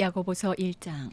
야고보서 1장.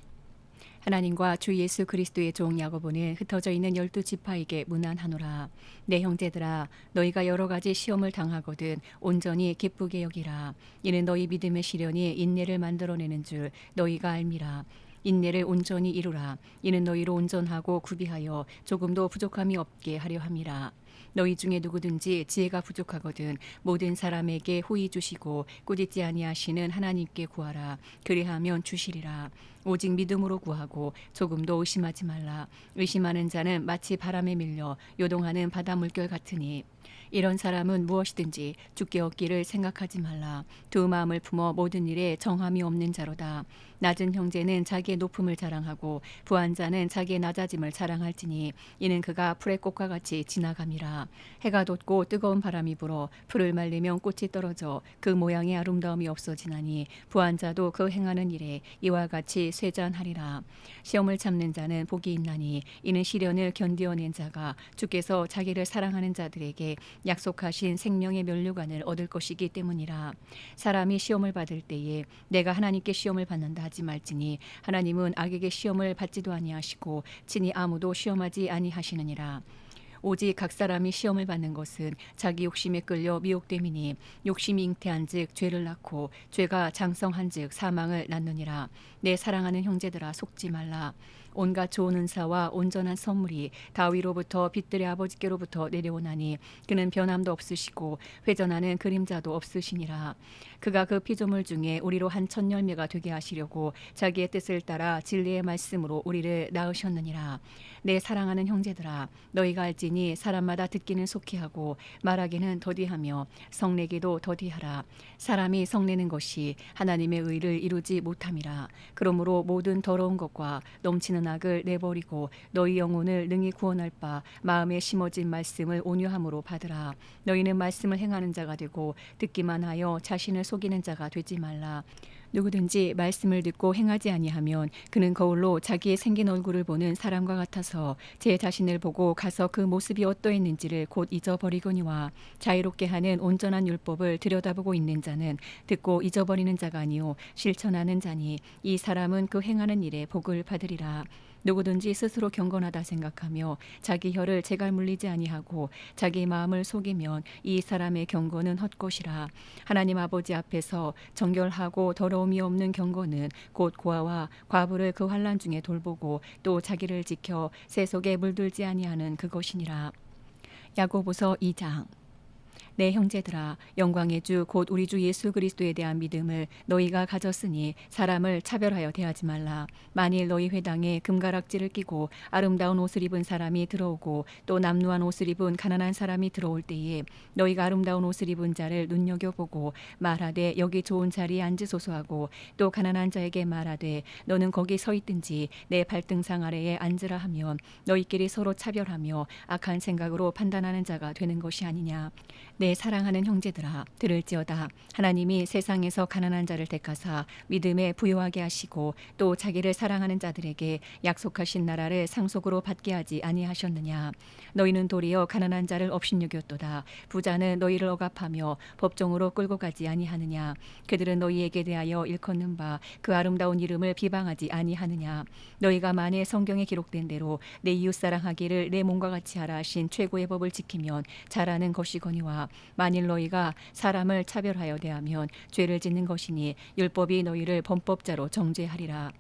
하나님과 주 예수 그리스도의 종 야고보는 흩어져 있는 12지파에게 문안하노라. 내 형제들아, 너희가 여러 가지 시험을 당하거든 온전히 기쁘게 여기라. 이는 너희 믿음의 시련이 인내를 만들어내는 줄 너희가 알미라. 인내를 온전히 이루라. 이는 너희로 온전하고 구비하여 조금도 부족함이 없게 하려 함이라. 너희 중에 누구든지 지혜가 부족하거든 모든 사람에게 후히 주시고 꾸짖지 아니하시는 하나님께 구하라. 그리하면 주시리라. 오직 믿음으로 구하고 조금도 의심하지 말라. 의심하는 자는 마치 바람에 밀려 요동하는 바다 물결 같으니 이런 사람은 무엇이든지 죽게 얻기를 생각하지 말라. 두 마음을 품어 모든 일에 정함이 없는 자로다. 낮은 형제는 자기의 높음을 자랑하고 부한 자는 자기의 낮아짐을 자랑할지니 이는 그가 풀의 꽃과 같이 지나감이라. 해가 돋고 뜨거운 바람이 불어 풀을 말리면 꽃이 떨어져 그 모양의 아름다움이 없어지나니 부한 자도 그 행하는 일에 이와 같이 쇠잔하리라. 시험을 참는 자는 복이 있나니 이는 시련을 견디어낸 자가 주께서 자기를 사랑하는 자들에게 약속하신 생명의 면류관을 얻을 것이기 때문이라. 사람이 시험을 받을 때에 내가 하나님께 시험을 받는다 하지 말지니 하나님은 악에게 시험을 받지도 아니하시고 친히 아무도 시험하지 아니하시느니라. 오직 각 사람이 시험을 받는 것은 자기 욕심에 끌려 미혹됨이니 욕심이 잉태한즉 죄를 낳고 죄가 장성한즉 사망을 낳느니라. 내 사랑하는 형제들아, 속지 말라. 온갖 좋은 은사와 온전한 선물이 다위로부터 빛들의 아버지께로부터 내려오나니 그는 변함도 없으시고 회전하는 그림자도 없으시니라. 그가 그 피조물 중에 우리로 한 첫 열매가 되게 하시려고 자기의 뜻을 따라 진리의 말씀으로 우리를 낳으셨느니라. 내 사랑하는 형제들아, 너희가 알지니 사람마다 듣기는 속히 하고 말하기는 더디하며 성내기도 더디하라. 사람이 성내는 것이 하나님의 의를 이루지 못함이라. 그러므로 모든 더러운 것과 넘치는 악을 내버리고 너희 영혼을 능히 구원할 바 마음에 심어진 말씀을 온유함으로 받으라. 너희는 말씀을 행하는 자가 되고 듣기만 하여 자신을 속이는 자가 되지 말라. 누구든지 말씀을 듣고 행하지 아니하면 그는 거울로 자기의 생긴 얼굴을 보는 사람과 같아서 제 자신을 보고 가서 그 모습이 어떠했는지를 곧 잊어버리거니와 자유롭게 하는 온전한 율법을 들여다보고 있는 자는 듣고 잊어버리는 자가 아니요 실천하는 자니 이 사람은 그 행하는 일에 복을 받으리라. 누구든지 스스로 경건하다 생각하며 자기 혀를 제갈 물리지 아니하고 자기 마음을 속이면 이 사람의 경건은 헛것이라. 하나님 아버지 앞에서 정결하고 더러움이 없는 경건은 곧 고아와 과부를 그 환난 중에 돌보고 또 자기를 지켜 새 속에 물들지 아니하는 그것이니라. 야고보서 2장. 내 형제들아, 영광의 주 곧 우리 주 예수 그리스도에 대한 믿음을 너희가 가졌으니 사람을 차별하여 대하지 말라. 만일 너희 회당에 금가락지를 끼고 아름다운 옷을 입은 사람이 들어오고 또 남루한 옷을 입은 가난한 사람이 들어올 때에 너희가 아름다운 옷을 입은 자를 눈여겨보고 말하되 여기 좋은 자리에 앉으소서 하고 또 가난한 자에게 말하되 너는 거기 서 있든지 내 발등상 아래에 앉으라 하면 너희끼리 서로 차별하며 악한 생각으로 판단하는 자가 되는 것이 아니냐. 내 사랑하는 형제들아, 들을지어다. 하나님이 세상에서 가난한 자를 택하사 믿음에 부요하게 하시고 또 자기를 사랑하는 자들에게 약속하신 나라를 상속으로 받게 하지 아니하셨느냐. 너희는 도리어 가난한 자를 업신여겼도다. 부자는 너희를 억압하며 법정으로 끌고 가지 아니하느냐. 그들은 너희에게 대하여 일컫는 바 그 아름다운 이름을 비방하지 아니하느냐. 너희가 만일 성경에 기록된 대로 내 이웃 사랑하기를 내 몸과 같이 하라 하신 최고의 법을 지키면 잘하는 것이거니와 만일 너희가 사람을 차별하여 대하면 죄를 짓는 것이니 율법이 너희를 범법자로 정죄하리라.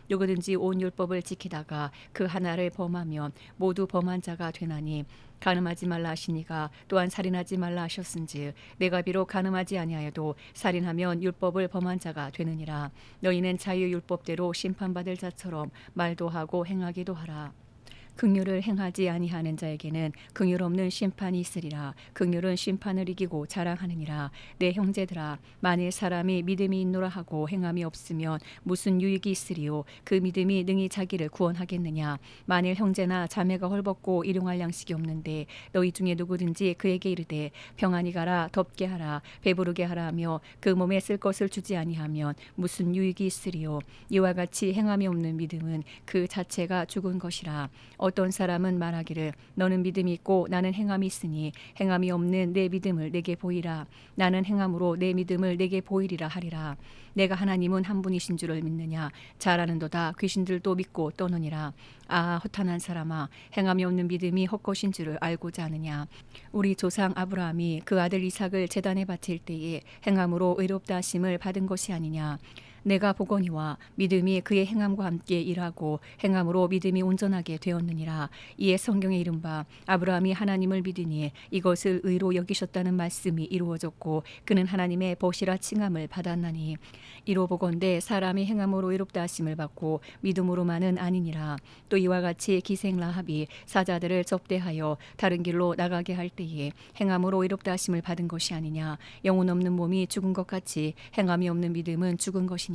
누구든지 온 율법을 지키다가 그 하나를 범하면 모두 범한 자가 되나니 간음하지 말라 하시니가 또한 살인하지 말라 하셨은즉 내가 비록 간음하지 아니하여도 살인하면 율법을 범한 자가 되느니라. 너희는 자유율법대로 심판받을 자처럼 말도 하고 행하기도 하라. 긍휼을 행하지 아니하는 자에게는 긍휼 없는 심판이 있으리라. 긍휼은 심판을 이기고 자랑하느니라. 내 형제들아, 만일 사람이 믿음이 있노라 하고 행함이 없으면 무슨 유익이 있으리요. 그 믿음이 능히 자기를 구원하겠느냐. 만일 형제나 자매가 헐벗고 일용할 양식이 없는데 너희 중에 누구든지 그에게 이르되 평안히 가라, 덥게 하라, 배부르게 하라 하며 그 몸에 쓸 것을 주지 아니하면 무슨 유익이 있으리요. 이와 같이 행함이 없는 믿음은 그 자체가 죽은 것이라. 어떤 사람은 말하기를 너는 믿음이 있고 나는 행함이 있으니 행함이 없는 내 믿음을 내게 보이라. 나는 행함으로 내 믿음을 내게 보이리라 하리라. 내가 하나님은 한 분이신 줄을 믿느냐. 잘 아는도다. 귀신들도 믿고 떠느니라. 아, 허탄한 사람아, 행함이 없는 믿음이 헛것인 줄을 알고자 하느냐. 우리 조상 아브라함이 그 아들 이삭을 제단에 바칠 때에 행함으로 의롭다 하심을 받은 것이 아니냐. 내가 보거니와 믿음이 그의 행함과 함께 일하고 행함으로 믿음이 온전하게 되었느니라. 이에 성경에 이른바 아브라함이 하나님을 믿으니 이것을 의로 여기셨다는 말씀이 이루어졌고 그는 하나님의 벗이라 칭함을 받았나니 이로 보건대 사람이 행함으로 의롭다 하심을 받고 믿음으로만은 아니니라. 또 이와 같이 기생 라합이 사자들을 접대하여 다른 길로 나가게 할 때에 행함으로 의롭다 하심을 받은 것이 아니냐. 영혼 없는 몸이 죽은 것 같이 행함이 없는 믿음은 죽은 것이니라.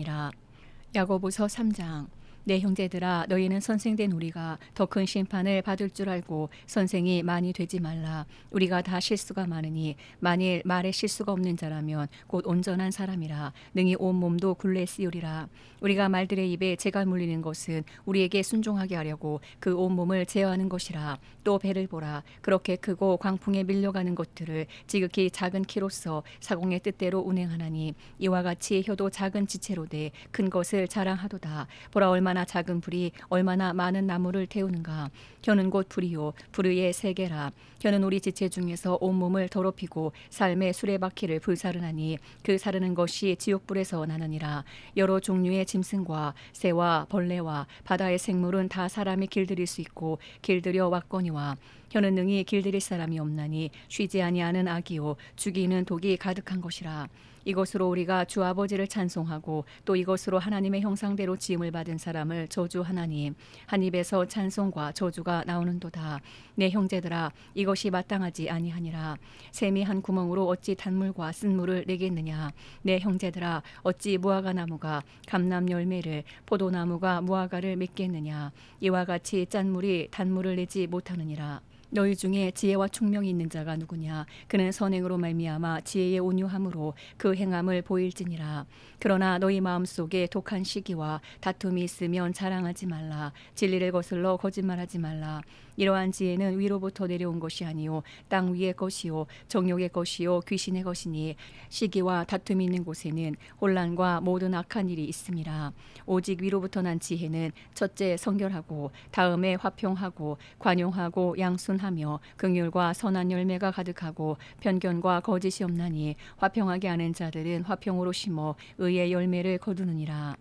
야고보서 3장. 내 형제들아, 너희는 선생된 우리가 더 큰 심판을 받을 줄 알고 선생이 많이 되지 말라. 우리가 다 실수가 많으니 만일 말에 실수가 없는 자라면 곧 온전한 사람이라 능히 온 몸도 굴레 씌우리라. 우리가 말들의 입에 재가 물리는 것은 우리에게 순종하게 하려고 그 온 몸을 제어하는 것이라. 또 배를 보라. 그렇게 크고 광풍에 밀려가는 것들을 지극히 작은 키로서 사공의 뜻대로 운행하나니 이와 같이 혀도 작은 지체로 돼 큰 것을 자랑하도다. 보라, 얼마나 작은 불이 얼마나 많은 나무를 태우는가. 혀는 곧 불이요 불의의 세계라. 혀는 우리 지체 중에서 온몸을 더럽히고 삶의 수레바퀴를 불사르나니 그 사르는 것이 지옥불에서 나느니라. 여러 종류의 짐승과 새와 벌레와 바다의 생물은 다 사람이 길들일 수 있고 길들여 왔거니와 혀는 능히 길들일 사람이 없나니 쉬지 아니하는 악이요 죽이는 독이 가득한 것이라. 이것으로 우리가 주 아버지를 찬송하고 또 이것으로 하나님의 형상대로 지음을 받은 사람을 저주하나니 한 입에서 찬송과 저주가 나오는도다. 내 형제들아, 이것이 마땅하지 아니하니라. 샘이 한 구멍으로 어찌 단물과 쓴물을 내겠느냐. 내 형제들아, 어찌 무화과 나무가 감람 열매를 포도나무가 무화과를 맺겠느냐. 이와 같이 짠물이 단물을 내지 못하느니라. 너희 중에 지혜와 총명이 있는 자가 누구냐. 그는 선행으로 말미암아 지혜의 온유함으로 그 행함을 보일지니라. 그러나 너희 마음속에 독한 시기와 다툼이 있으면 자랑하지 말라. 진리를 거슬러 거짓말하지 말라. 이러한 지혜는 위로부터 내려온 것이 아니요 땅 위의 것이요 정욕의 것이요 귀신의 것이니 시기와 다툼이 있는 곳에는 혼란과 모든 악한 일이 있음이라. 오직 위로부터 난 지혜는 첫째 성결하고 다음에 화평하고 관용하고 양순하며 긍휼과 선한 열매가 가득하고 편견과 거짓이 없나니 화평하게 하는 자들은 화평으로 심어 의의 열매를 거두느니라.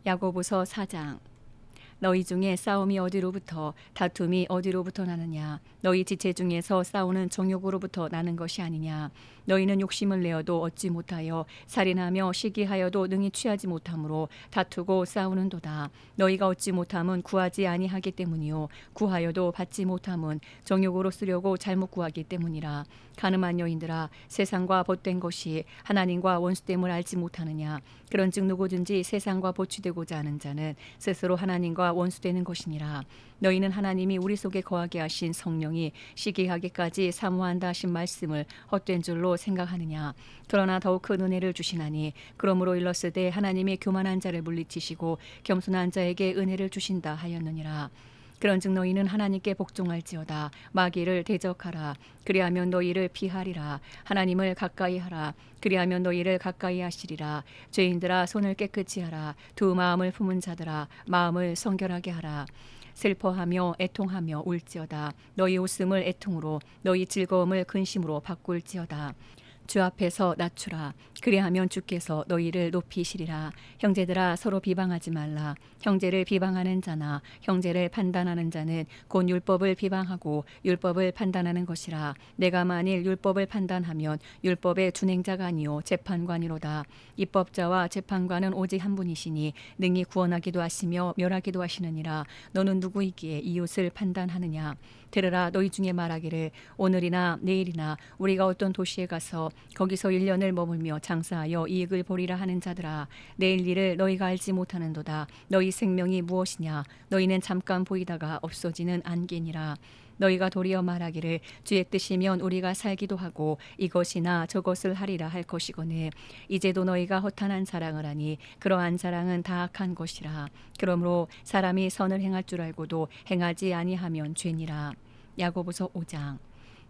야고보서 4장. 너희 중에 싸움이 어디로부터 다툼이 어디로부터 나느냐. 너희 지체 중에서 싸우는 정욕으로부터 나는 것이 아니냐. 너희는 욕심을 내어도 얻지 못하여 살인하며 시기하여도 능히 취하지 못하므로 다투고 싸우는도다. 너희가 얻지 못함은 구하지 아니하기 때문이요 구하여도 받지 못함은 정욕으로 쓰려고 잘못 구하기 때문이라. 가늠한 여인들아, 세상과 벗된 것이 하나님과 원수됨을 알지 못하느냐. 그런즉 누구든지 세상과 보취되고자 하는 자는 스스로 하나님과 원수되는 것이니라. 너희는 하나님이 우리 속에 거하게 하신 성령이 시기하기까지 사모한다 하신 말씀을 헛된 줄로 생각하느냐. 그러나 더욱 큰 은혜를 주시나니 그러므로 일렀으되 하나님이 교만한 자를 물리치시고 겸손한 자에게 은혜를 주신다 하였느니라. 그런즉 너희는 하나님께 복종할지어다. 마귀를 대적하라. 그리하면 너희를 피하리라. 하나님을 가까이 하라. 그리하면 너희를 가까이 하시리라. 죄인들아, 손을 깨끗이 하라. 두 마음을 품은 자들아, 마음을 성결하게 하라. 슬퍼하며 애통하며 울지어다. 너희 웃음을 애통으로 너희 즐거움을 근심으로 바꿀지어다. 주 앞에서 낮추라. 그리하면 주께서 너희를 높이시리라. 형제들아, 서로 비방하지 말라. 형제를 비방하는 자나 형제를 판단하는 자는 곧 율법을 비방하고 율법을 판단하는 것이라. 내가 만일 율법을 판단하면 율법의 준행자가 아니요 재판관이로다. 입법자와 재판관은 오직 한 분이시니 능히 구원하기도 하시며 멸하기도 하시느니라. 너는 누구이기에 이웃을 판단하느냐. 들으라. 너희 중에 말하기를 오늘이나 내일이나 우리가 어떤 도시에 가서 거기서 1년을 머물며 장사하여 이익을 보리라 하는 자들아, 내일 일을 너희가 알지 못하는도다. 너희 생명이 무엇이냐. 너희는 잠깐 보이다가 없어지는 안개니라. 너희가 도리어 말하기를 주의 뜻이면 우리가 살기도 하고 이것이나 저것을 하리라 할 것이거늘 이제도 너희가 허탄한 사랑을 하니 그러한 사랑은 다 악한 것이라. 그러므로 사람이 선을 행할 줄 알고도 행하지 아니하면 죄니라. 야고보서 5장.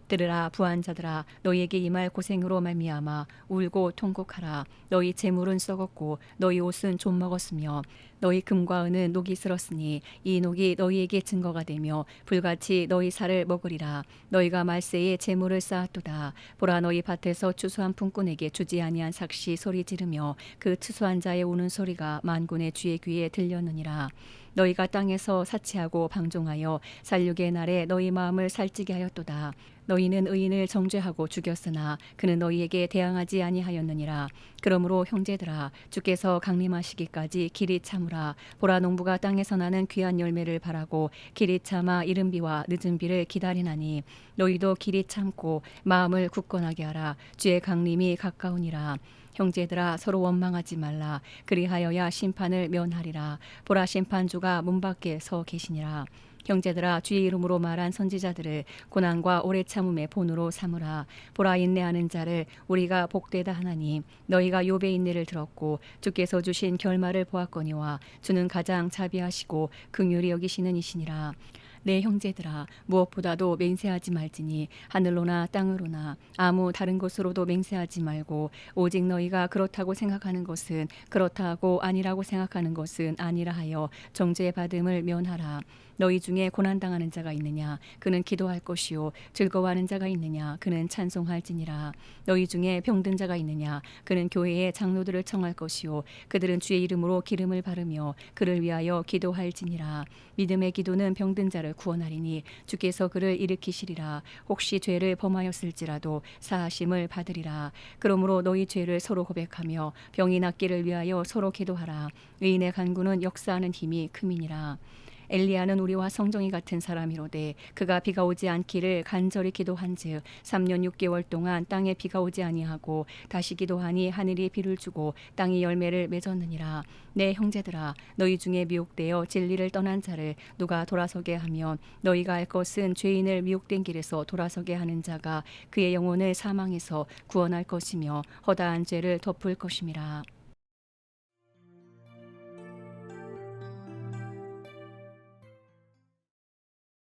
들으라 부한자들아 너희에게 임할 고생으로 말미암아 울고 통곡하라. 너희 재물은 썩었고 너희 옷은 좀 먹었으며 너희 금과 은은 녹이 슬었으니 이 녹이 너희에게 증거가 되며 불같이 너희 살을 먹으리라. 너희가 말세에 재물을 쌓았도다. 보라 너희 밭에서 추수한 품꾼에게 주지 아니한 삭시 소리 지르며 그 추수한 자의 우는 소리가 만군의 주의 귀에 들렸느니라. 너희가 땅에서 사치하고 방종하여 살육의 날에 너희 마음을 살찌게 하였도다. 너희는 의인을 정죄하고 죽였으나 그는 너희에게 대항하지 아니하였느니라. 그러므로 형제들아 주께서 강림하시기까지 길이 참으라. 보라 농부가 땅에서 나는 귀한 열매를 바라고 길이 참아 이른 비와 늦은 비를 기다리나니 너희도 길이 참고 마음을 굳건하게 하라. 주의 강림이 가까우니라. 형제들아 서로 원망하지 말라. 그리하여야 심판을 면하리라. 보라 심판주가 문 밖에 서 계시니라. 형제들아 주의 이름으로 말한 선지자들을 고난과 오래 참음의 본으로 삼으라. 보라 인내하는 자를 우리가 복되다 하나니 너희가 욥의 인내를 들었고 주께서 주신 결말을 보았거니와 주는 가장 자비하시고 긍휼히 여기시는 이시니라. 내 형제들아 무엇보다도 맹세하지 말지니 하늘로나 땅으로나 아무 다른 곳으로도 맹세하지 말고 오직 너희가 그렇다고 생각하는 것은 그렇다 하고 아니라고 생각하는 것은 아니라 하여 정죄 받음을 면하라. 너희 중에 고난당하는 자가 있느냐 그는 기도할 것이요 즐거워하는 자가 있느냐 그는 찬송할지니라. 너희 중에 병든 자가 있느냐 그는 교회의 장로들을 청할 것이요 그들은 주의 이름으로 기름을 바르며 그를 위하여 기도할지니라. 믿음의 기도는 병든 자를 구원하리니 주께서 그를 일으키시리라. 혹시 죄를 범하였을지라도 사하심을 받으리라. 그러므로 너희 죄를 서로 고백하며 병이 낫기를 위하여 서로 기도하라. 의인의 간구는 역사하는 힘이 큼이니라. 엘리야는 우리와 성정이 같은 사람이로되 그가 비가 오지 않기를 간절히 기도한즉 3년 6개월 동안 땅에 비가 오지 아니하고 다시 기도하니 하늘이 비를 주고 땅이 열매를 맺었느니라. 내 형제들아 너희 중에 미혹되어 진리를 떠난 자를 누가 돌아서게 하면 너희가 알 것은 죄인을 미혹된 길에서 돌아서게 하는 자가 그의 영혼을 사망에서 구원할 것이며 허다한 죄를 덮을 것임이라.